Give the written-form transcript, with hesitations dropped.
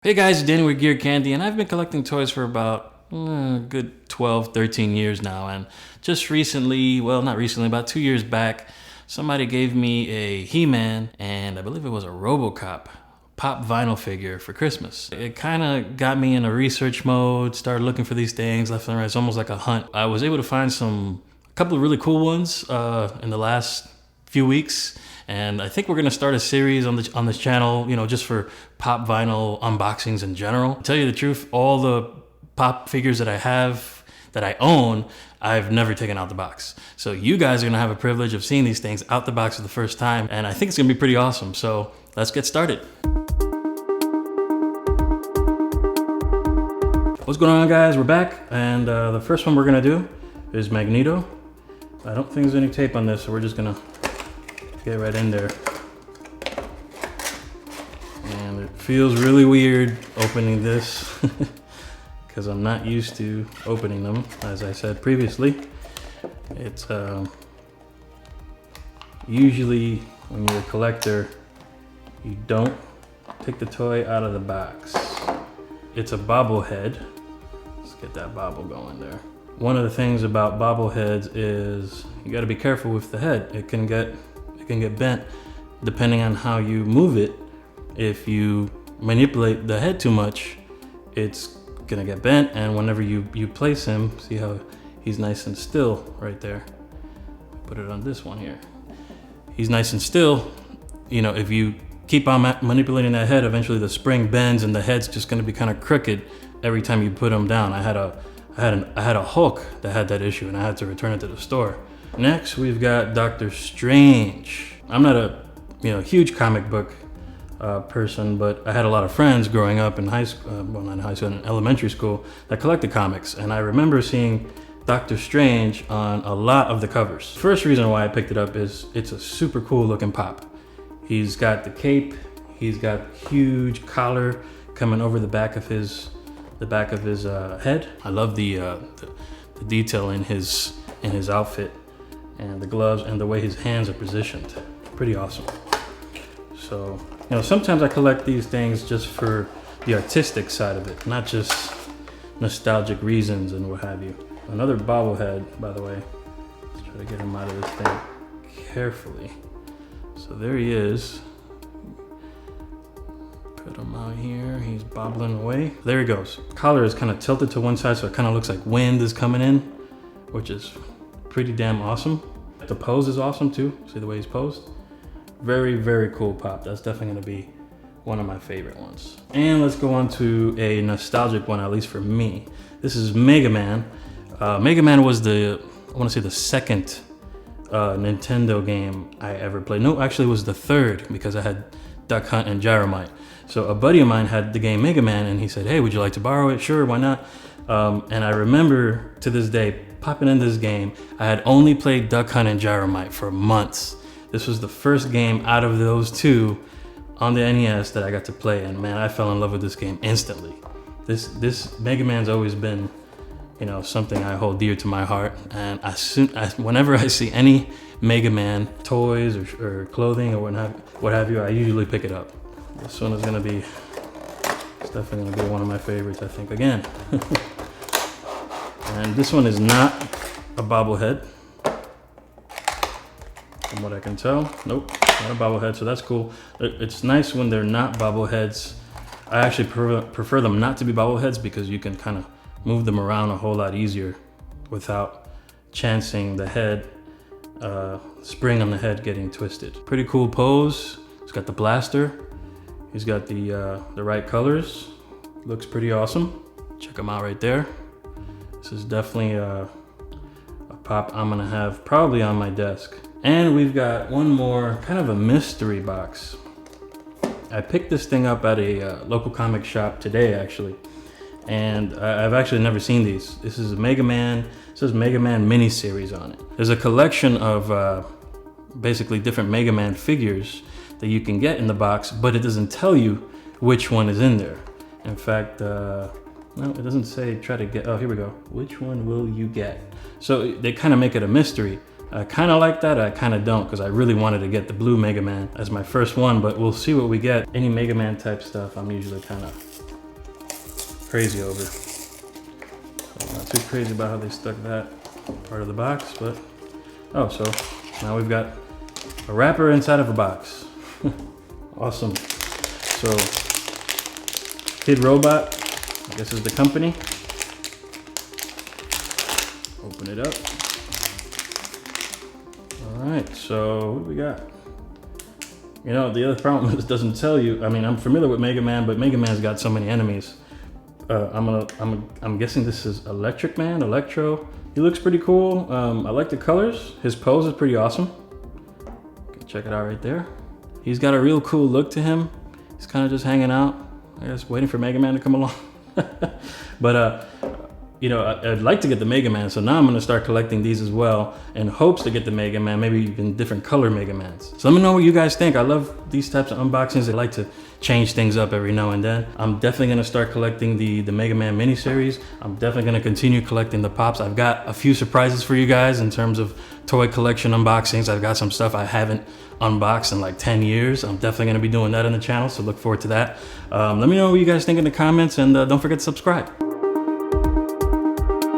Hey guys, Danny with Gearcandy, and I've been collecting toys for about a good 12, 13 years now. And just recently, well, not recently, about 2 years back, somebody gave me a He-Man, and I believe it was a RoboCop Pop Vinyl figure for Christmas. It kind of got me in a research mode, started looking for these things left and right. It's almost like a hunt. I was able to find a couple of really cool ones in the last few weeks. And I think we're gonna start a series on this channel, just for pop vinyl unboxings in general. To tell you the truth, all the pop figures that I own, I've never taken out the box. So you guys are gonna have a privilege of seeing these things out the box for the first time, and I think it's gonna be pretty awesome. So let's get started. What's going on, guys? We're back, and the first one we're gonna do is Magneto. I don't think there's any tape on this, so we're just gonna get right in there. And it feels really weird opening this because I'm not used to opening them, as I said previously. It's usually when you're a collector, you don't take the toy out of the box. It's a bobblehead. Let's get that bobble going there. One of the things about bobbleheads is you got to be careful with the head. It can get bent depending on how you move it. If you manipulate the head too much, it's gonna get bent, and whenever you place him, see how he's nice and still right there. Put it on this one here. He's nice and still. If you keep on manipulating that head, eventually the spring bends and the head's just gonna be kind of crooked every time you put him down. I had a Hulk that had that issue, and I had to return it to the store. Next, we've got Dr. Strange. I'm not a huge comic book person, but I had a lot of friends growing up in high school, not in high school, in elementary school, that collected comics. And I remember seeing Dr. Strange on a lot of the covers. First reason why I picked it up is it's a super cool looking pop. He's got the cape, he's got huge collar coming over the back of his head. I love the detail in his outfit, and the gloves, and the way his hands are positioned. Pretty awesome. So, sometimes I collect these things just for the artistic side of it, not just nostalgic reasons and what have you. Another bobblehead, by the way. Let's try to get him out of this thing carefully. So there he is. Put him out here, he's bobbling away. There he goes. Collar is kind of tilted to one side, so it kind of looks like wind is coming in, which is pretty damn awesome. The pose is awesome too. See the way he's posed? Very, very cool pop. That's definitely gonna be one of my favorite ones. And let's go on to a nostalgic one, at least for me. This is Megaman. Megaman was I wanna say the second Nintendo game I ever played. No, actually it was the third, because I had Duck Hunt and Gyromite. So a buddy of mine had the game Megaman, and he said, hey, would you like to borrow it? Sure, why not? And I remember to this day popping in this game. I had only played Duck Hunt and Gyromite for months. This was the first game out of those two on the NES that I got to play, and man, I fell in love with this game instantly. This Mega Man's always been, something I hold dear to my heart, and whenever I see any Mega Man toys or clothing or what have you, I usually pick it up. This one is it's definitely gonna be one of my favorites, I think, again. And this one is not a bobblehead, from what I can tell. Nope, not a bobblehead, so that's cool. It's nice when they're not bobbleheads. I actually prefer them not to be bobbleheads, because you can kind of move them around a whole lot easier without chancing the head, spring on the head getting twisted. Pretty cool pose. He's got the blaster. He's got the right colors. Looks pretty awesome. Check him out right there. This is definitely a pop I'm gonna have probably on my desk. And we've got one more, kind of a mystery box. I picked this thing up at a local comic shop today, actually. And I've actually never seen these. This is a Megaman, it says Megaman miniseries on it. There's a collection of basically different Megaman figures that you can get in the box, but it doesn't tell you which one is in there. In fact, no, it doesn't say try to get, oh, here we go. Which one will you get? So they kind of make it a mystery. I kind of like that, I kind of don't, because I really wanted to get the blue Mega Man as my first one, but we'll see what we get. Any Mega Man type stuff, I'm usually kind of crazy over. So not too crazy about how they stuck that part of the box, but oh, so now we've got a wrapper inside of a box. Awesome. So Kid Robot, I guess is the company. Open it up. All right, so what do we got? You know, the other problem is it doesn't tell you. I mean, I'm familiar with Megaman, but Megaman's got so many enemies. I'm guessing this is Electric Man, Electro. He looks pretty cool. I like the colors. His pose is pretty awesome. Check it out right there. He's got a real cool look to him. He's kind of just hanging out, I guess, waiting for Megaman to come along. But you know, I'd like to get the Megaman, so now I'm gonna start collecting these as well in hopes to get the Megaman, maybe even different color Megamans. So let me know what you guys think. I love these types of unboxings. I like to change things up every now and then. I'm definitely gonna start collecting the Megaman miniseries. I'm definitely gonna continue collecting the Pops. I've got a few surprises for you guys in terms of toy collection unboxings. I've got some stuff I haven't unboxed in like 10 years. I'm definitely gonna be doing that on the channel, so look forward to that. Let me know what you guys think in the comments, and don't forget to subscribe.